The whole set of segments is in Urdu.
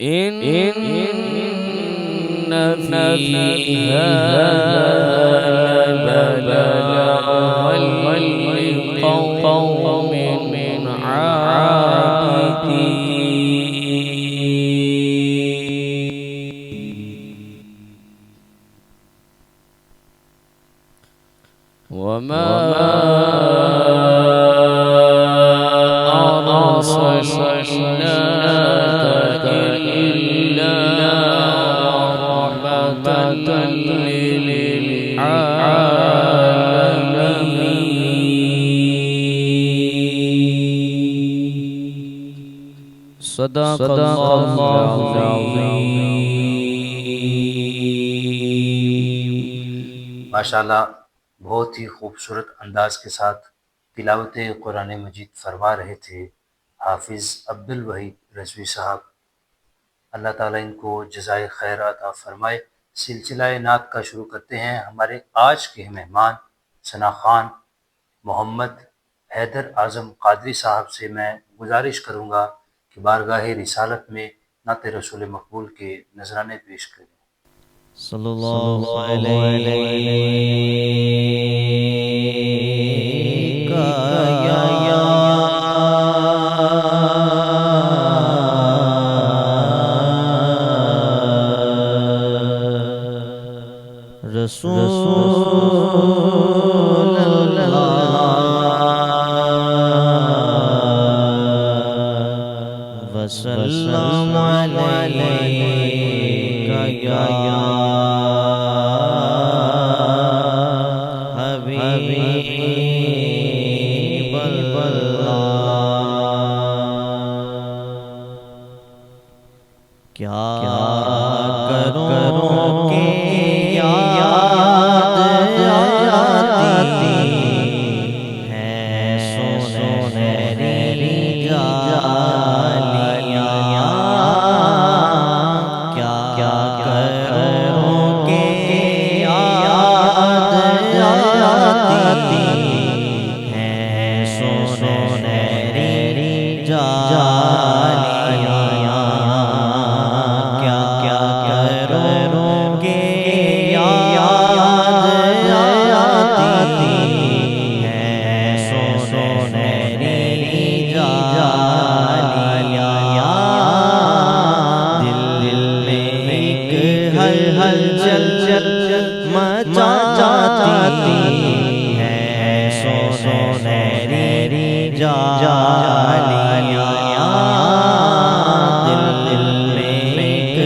إن في هذا لبلاغا لقوم عابدين وما أرسلناك إلا رحمة للعالمين. صدق الله العظيم. ماشاءاللہ بہت ہی خوبصورت انداز کے ساتھ تلاوت قرآن مجید فرما رہے تھے حافظ عبدالوحید رضوی صاحب، اللہ تعالیٰ ان کو جزائے خیر عطا فرمائے۔ سلسلہ نعت کا شروع کرتے ہیں۔ ہمارے آج کے مہمان ثنا خان محمد حیدر اعظم قادری صاحب سے میں گزارش کروں گا کہ بارگاہ رسالت میں نعت رسول مقبول کے نذرانے پیش کریں۔ صلی اللہ علیہ رسول اللہ وسلم علیک یا حبیب اللہ۔ کیا کروں کہ یاد آتی ہے سنہری جالیاں، کیا کروں کہ یاد آتی ہے سنہری جالیاں، کیا کروں کہ یاد آتی ہے سنہری جالیاں، دل میں ایک ہلچل مچاتی ہے سنہری جالیاں، دل میں ایک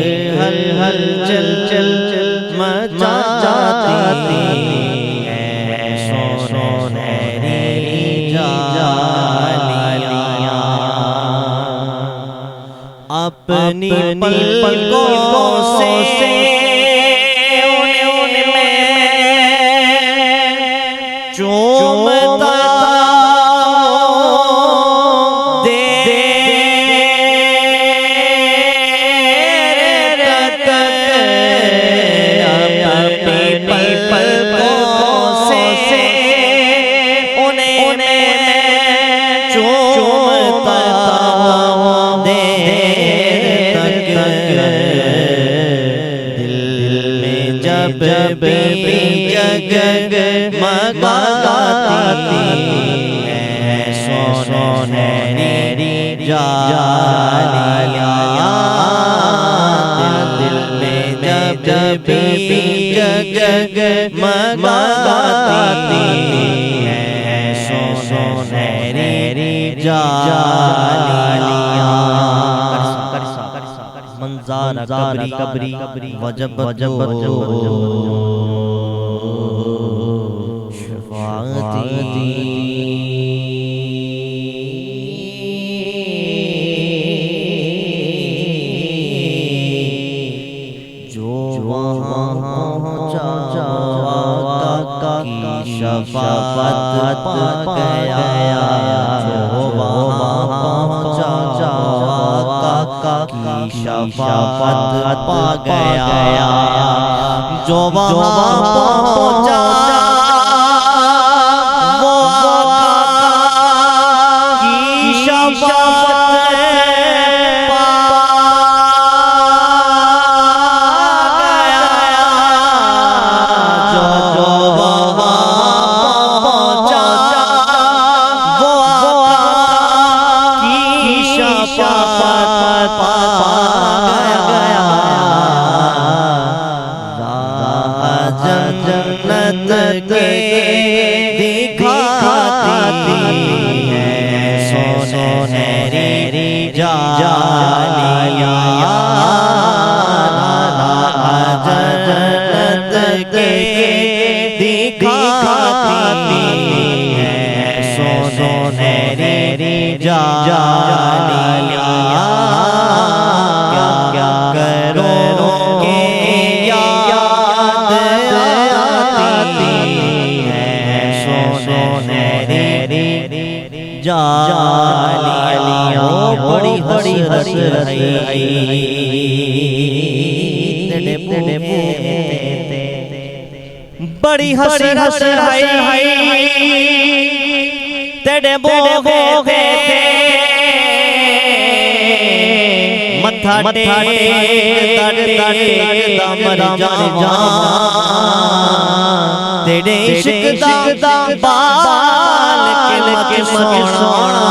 ہلچل مچاتی ہے سنہری جالیاں، اپنی پلکوں سے ان میں چومتا جب بھی جگمگاتی ہے سنہری جالیاں، دل میں جب بھی جگمگاتی ہے سنہری جالیاں، منظر قبری وجب شفاعتی، جو وہاں پہنچا کی شفاعت پا گیا، جو وہاں پہنچا کی شفاعت پا گیا، جو وہاں پہنچا وہ کی شفاعت پا گیا، جو وہاں پہنچا وہ کی شفاعت پا گیا، جنت کے دکھاتی ہیں سنہری جالیاں جنت کے دکھاتی ہیں سنہری جالیاں کیا کرو گے یاد آتی ہیں سنہری جالیاں بڑی بڑی حسرت بڑی حسرت تیرے بوگے متھا ٹیکتا مر جان تیرے عشق دا بال کے سونا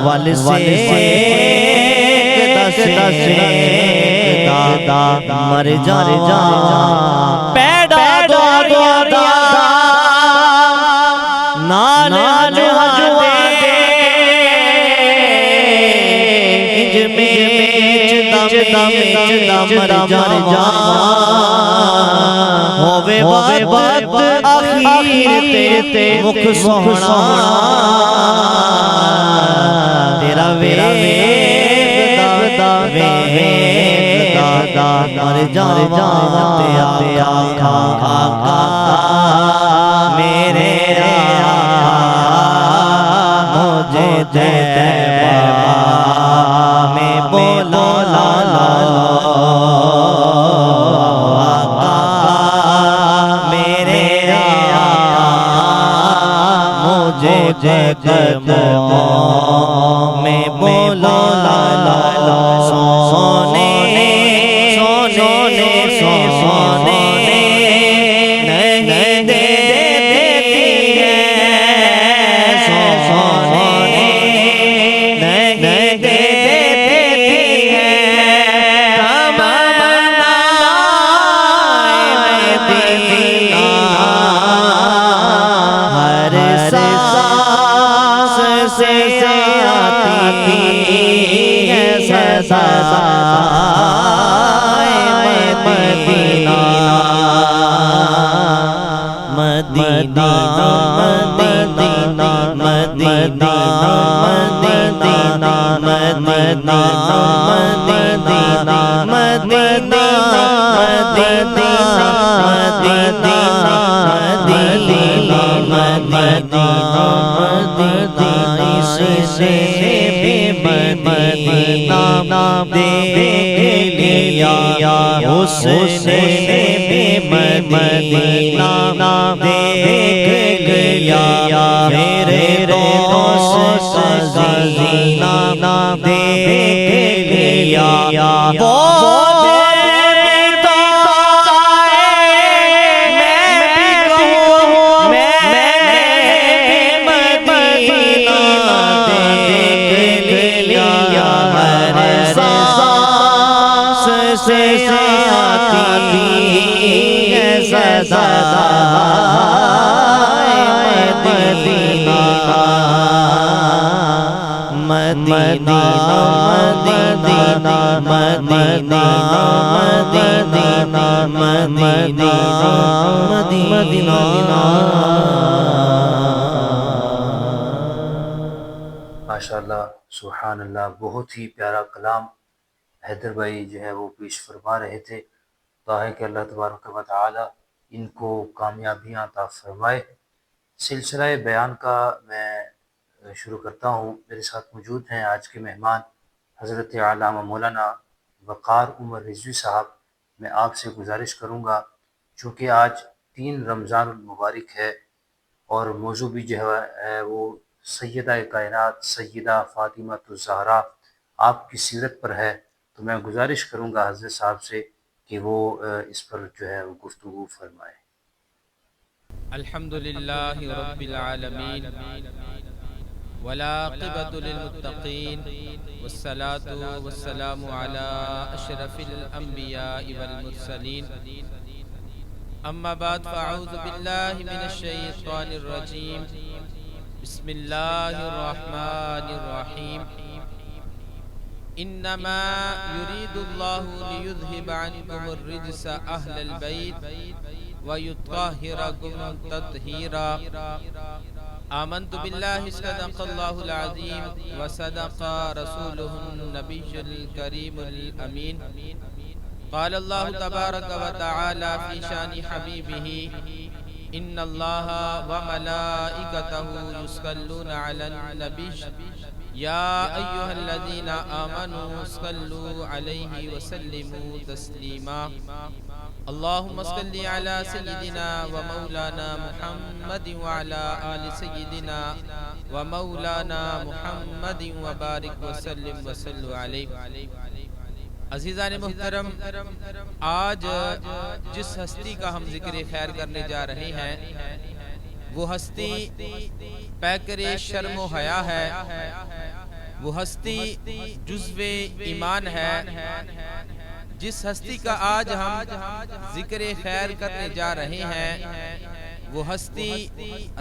ول سے مر جان پیڑا دوریا نانا مر جان ہووے وقت اخیر تے مکھ سونا تیرا ویکھدا مر جان تے آقا میرے مجھے طیبہ میں بولا قدموں میں بولا سونے نہیں دیتی ہے سونے نہیں دیتی ہے تمنا مدینہ ہر سے آتی ہے سزا مدینہ مدینہ مدینہ مدینہ مدینہ مدینہ مدینہ مدینہ دیکھ لیا اس نے بھی مدینہ دیکھ لیا میرے دوست سزینہ دیکھ لیا مدینہ مدینہ مدینہ مدینہ مدینہ ماشاءاللہ سبحان اللہ، بہت ہی پیارا کلام حیدر بھائی جو ہے وہ پیش فرما رہے تھے۔ دعا ہے کہ اللہ تبارک و تعالی ان کو کامیابیاں عطا فرمائے۔ سلسلہ بیان کا میں شروع کرتا ہوں۔ میرے ساتھ موجود ہیں آج کے مہمان حضرت علامہ مولانا وقار عمر رضوی صاحب۔ میں آپ سے گزارش کروں گا چونکہ آج 3 رمضان المبارک ہے اور موضوع بھی جو ہے وہ سیدہ کائنات سیدہ فاطمہ الزہرا آپ کی سیرت پر ہے، تو میں گزارش کروں گا حضرت صاحب سے کہ وہ اس پر جو ہے وہ گفتگو فرمائے۔ الحمدللہ رب العالمین والعاقبة للمتقين والصلاة والسلام على أشرف الأنبياء والمرسلين أما بعد فأعوذ بالله من الشيطان الرجيم بسم الله الرحمن الرحيم إنما يريد الله ليذهب عنكم الرجس أهل البيت ويطهركم تطهيرا آمنت بالله صدق الله العظيم وصدق رسوله النبي الكريم الأمين قال الله تبارك وتعالى في شان حبيبه إن الله وملائكته يصلون على النبي يا أيها الذين آمنوا صلوا عليه وسلموا تسليما اللهم صل على سيدنا ومولانا محمد وعلى آل سيدنا ومولانا محمد وبارك وسلم وصلوا عليه. عزیزان محترم، آج جس ہستی کا ہم ذکر خیر کرنے جا رہے ہیں وہ ہستی پیکر شرم و حیا ہے، وہ ہستی جزو ایمان ہے. جس ہستی کا آج ہم ذکر خیر کرنے جا رہے ہیں وہ ہستی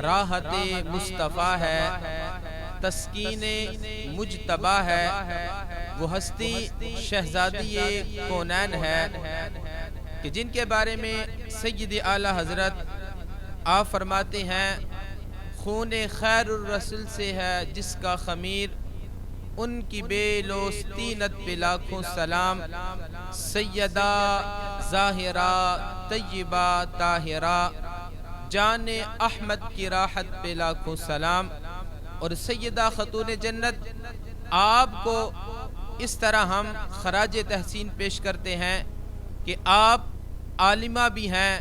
راحت مصطفیٰ ہے، تسکین مجتبی ہے، وہ ہستی شہزادی کونین ہے کہ جن کے بارے میں سید اعلیٰ حضرت آپ فرماتے ہیں خون خیر الرسول سے ہے جس کا خمیر، ان کی بے لوستینت پہ لاکھوں سلام، سیدہ ظاہرہ طیبہ طاہرہ جان احمد کی راحت پہ لاکھوں سلام. اور سیدہ خاتون جنت آپ کو اس طرح ہم خراج تحسین پیش کرتے ہیں کہ آپ عالمہ بھی ہیں،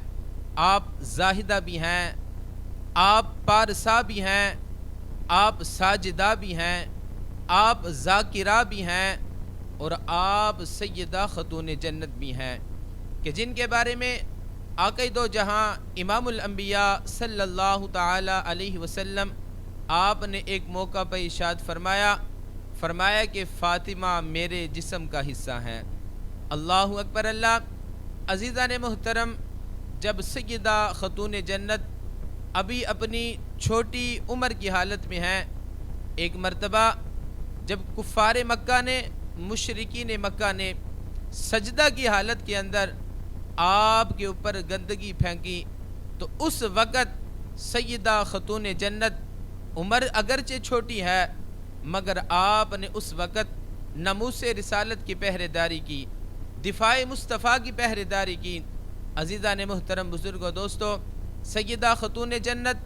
آپ زاہدہ بھی ہیں، آپ پارسا بھی ہیں، آپ ساجدہ بھی ہیں، آپ ذاکرہ بھی ہیں، اور آپ سیدہ خاتون جنت بھی ہیں کہ جن کے بارے میں آقا دو جہاں امام الانبیاء صلی اللہ تعالی علیہ وسلم آپ نے ایک موقع پر ارشاد فرمایا کہ فاطمہ میرے جسم کا حصہ ہیں. اللہ اکبر اللہ. عزیزان محترم، جب سیدہ خاتون جنت ابھی اپنی چھوٹی عمر کی حالت میں ہیں، ایک مرتبہ جب کفار مکہ نے، مشرکین مکہ نے سجدہ کی حالت کے اندر آپ کے اوپر گندگی پھینکی تو اس وقت سیدہ خاتون جنت عمر اگرچہ چھوٹی ہے مگر آپ نے اس وقت ناموس رسالت کی پہرے داری کی، دفاع مصطفیٰ کی پہرے داری کی. عزیزان محترم، بزرگوں، دوستو، سیدہ خاتون جنت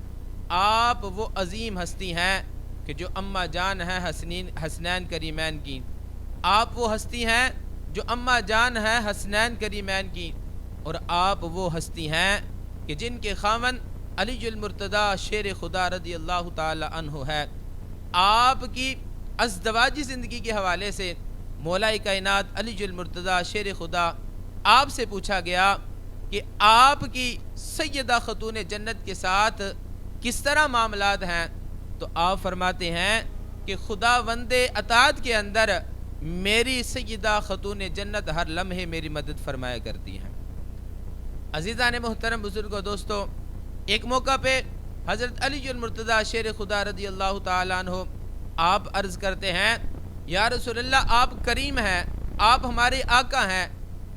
آپ وہ عظیم ہستی ہیں کہ جو اماں جان ہیں حسنین کریمین کی. آپ وہ ہستی ہیں جو اماں جان ہیں حسنین کریمین کی، اور آپ وہ ہستی ہیں کہ جن کے خاوند علی المرتضیٰ شیر خدا رضی اللہ تعالی عنہ ہے. آپ کی ازدواجی زندگی کے حوالے سے مولا کائنات علی المرتضیٰ شیر خدا آپ سے پوچھا گیا کہ آپ کی سیدہ خاتون جنت کے ساتھ کس طرح معاملات ہیں، تو آپ فرماتے ہیں کہ خدا وند اطاعت کے اندر میری سیدہ خاتون جنت ہر لمحے میری مدد فرمایا کرتی ہیں. عزیزان محترم، بزرگوں، دوستو، ایک موقع پہ حضرت علی المرتضیٰ شیر خدا رضی اللہ تعالیٰ عنہ آپ عرض کرتے ہیں یا رسول اللہ آپ کریم ہیں، آپ ہمارے آقا ہیں،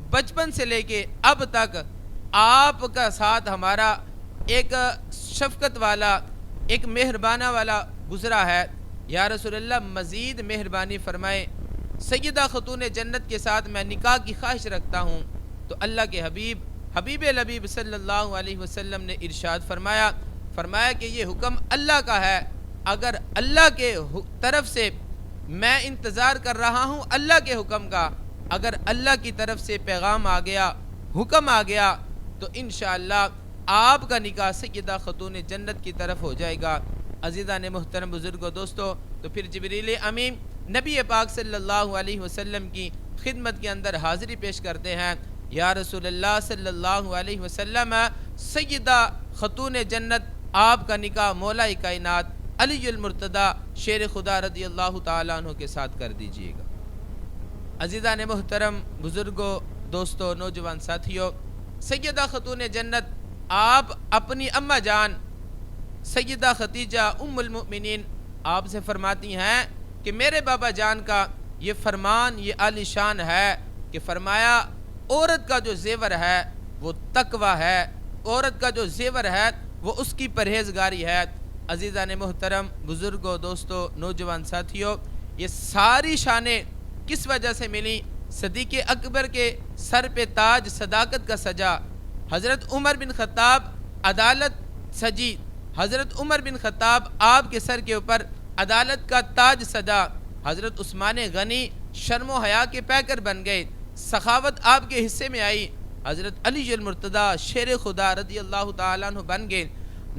بچپن سے لے کے اب تک آپ کا ساتھ ہمارا ایک شفقت والا، ایک مہربانہ والا گزرا ہے. یا رسول اللہ مزید مہربانی فرمائے، سیدہ خاتون جنت کے ساتھ میں نکاح کی خواہش رکھتا ہوں. تو اللہ کے حبیب لبیب صلی اللہ علیہ وسلم نے ارشاد فرمایا کہ یہ حکم اللہ کا ہے، اگر اللہ کے طرف سے میں انتظار کر رہا ہوں اللہ کے حکم کا، اگر اللہ کی طرف سے پیغام آ گیا، حکم آ گیا، تو انشاءاللہ آپ کا نکاح سیدہ خاتون جنت کی طرف ہو جائے گا. عزیزان محترم، بزرگوں، دوستو، تو پھر جبریل امین نبی پاک صلی اللہ علیہ وسلم کی خدمت کے اندر حاضری پیش کرتے ہیں. یا رسول اللہ صلی اللہ علیہ وسلم، سیدہ خاتون جنت آپ کا نکاح مولا کائنات علی المرتضیٰ شیر خدا رضی اللہ تعالیٰ عنہ کے ساتھ کر دیجئے گا۔ عزیزان محترم، بزرگوں، دوستوں، نوجوان ساتھیوں، سیدہ خاتون جنت آپ اپنی اماں جان سیدہ خدیجہ ام المؤمنین آپ سے فرماتی ہیں کہ میرے بابا جان کا یہ فرمان یہ عالی شان ہے کہ فرمایا عورت کا جو زیور ہے وہ تقوی ہے، عورت کا جو زیور ہے وہ اس کی پرہیزگاری ہے۔ عزیزان محترم، بزرگوں، دوستوں، نوجوان ساتھیوں، یہ ساری شانیں کس وجہ سے ملی؟ صدیق اکبر کے سر پہ تاج صداقت کا سجا، حضرت عمر بن خطاب عدالت سجی، حضرت عمر بن خطاب آپ کے سر کے اوپر عدالت کا تاج سجا، حضرت عثمان غنی شرم و حیا کے پیکر بن گئے، سخاوت آپ کے حصے میں آئی، حضرت علی المرتضیٰ شیر خدا رضی اللہ تعالیٰ عنہ بن گئے۔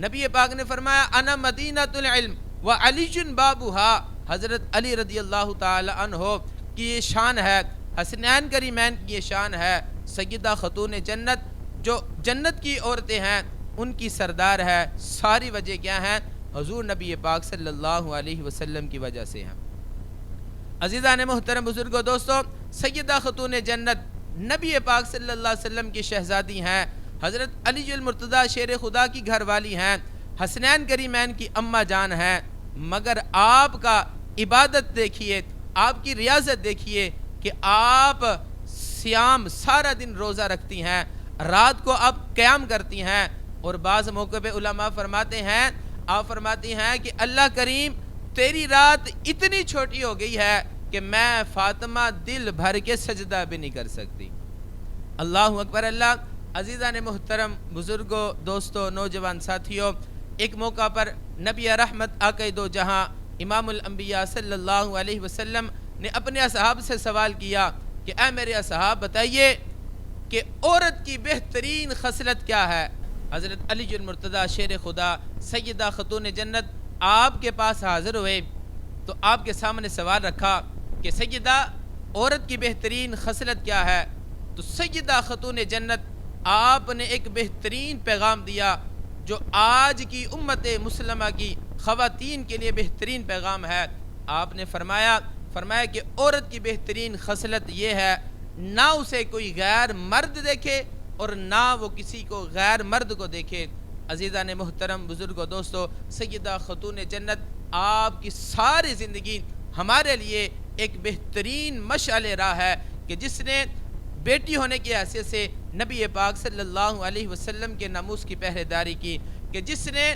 نبی پاک نے فرمایا انا مدینۃ العلم وعلی بابها، حضرت علی رضی اللہ تعالیٰ عنہ کی یہ شان ہے، حسنین کریمین کی یہ شان ہے۔ سیدہ خاتون جنت جو جنت کی عورتیں ہیں ان کی سردار ہے، ساری وجہ کیا ہے؟ حضور نبی پاک صلی اللہ علیہ وسلم کی وجہ سے ہیں۔ عزیزان محترم، بزرگوں، دوستوں، سیدہ خاتون جنت نبی پاک صلی اللہ علیہ وسلم کی شہزادی ہیں، حضرت علی المرتضیٰ شیر خدا کی گھر والی ہیں، حسنین کریمین کی اماں جان ہیں، مگر آپ کا عبادت دیکھیے، آپ کی ریاضت دیکھیے کہ آپ سیام سارا دن روزہ رکھتی ہیں، رات کو آپ قیام کرتی ہیں، اور بعض موقع پہ علماء فرماتے ہیں، آپ فرماتی ہیں کہ اللہ کریم تیری رات اتنی چھوٹی ہو گئی ہے کہ میں فاطمہ دل بھر کے سجدہ بھی نہیں کر سکتی۔ اللہ اکبر اللہ۔ عزیزان محترم، بزرگوں، دوستوں، نوجوان ساتھیوں، ایک موقع پر نبی رحمت آقا دو جہاں امام الانبیاء صلی اللہ علیہ وسلم نے اپنے اصحاب سے سوال کیا کہ اے میرے اصحاب بتائیے کہ عورت کی بہترین خصلت کیا ہے؟ حضرت علی المرتضیٰ شیر خدا سیدہ خاتون جنت آپ کے پاس حاضر ہوئے تو آپ کے سامنے سوال رکھا کہ سیدہ عورت کی بہترین خصلت کیا ہے؟ تو سیدہ خاتون جنت آپ نے ایک بہترین پیغام دیا جو آج کی امت مسلمہ کی خواتین کے لیے بہترین پیغام ہے۔ آپ نے فرمایا کہ عورت کی بہترین خصلت یہ ہے نہ اسے کوئی غیر مرد دیکھے اور نہ وہ کسی کو غیر مرد کو دیکھے۔ عزیزان محترم، بزرگوں، دوستو، سیدہ خاتون جنت آپ کی ساری زندگی ہمارے لیے ایک بہترین مشعل راہ ہے کہ جس نے بیٹی ہونے کی حیثیت سے نبی پاک صلی اللہ علیہ وسلم کے ناموس کی پہرے داری کی، کہ جس نے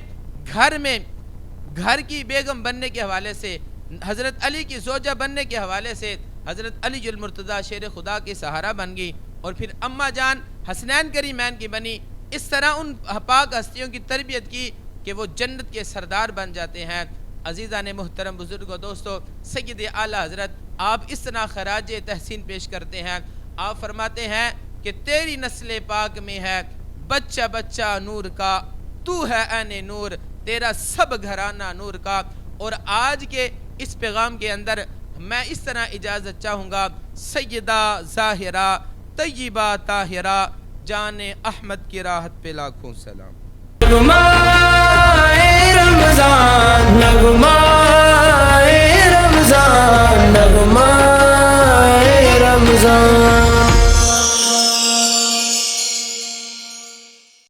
گھر کی بیگم بننے کے حوالے سے، حضرت علی کی زوجہ بننے کے حوالے سے حضرت علی المرتضیٰ شیر خدا کی سہارا بن گئی، اور پھر اماں جان حسنین کریمین کی بنی۔ اس طرح ان پاک ہستیوں کی تربیت کی کہ وہ جنت کے سردار بن جاتے ہیں۔ عزیزان محترم، بزرگوں، دوستو، سید اعلیٰ حضرت آپ اس طرح خراج تحسین پیش کرتے ہیں۔ آپ فرماتے ہیں کہ تیری نسل پاک میں ہے بچہ بچہ نور کا، تو ہے عین نور، تیرا سب گھرانہ نور کا۔ اور آج کے اس پیغام کے اندر میں اس طرح اجازت چاہوں گا، سیدہ ظاہرہ طیبہ طاہرہ جان احمد کی راحت پہ لاکھوں سلام۔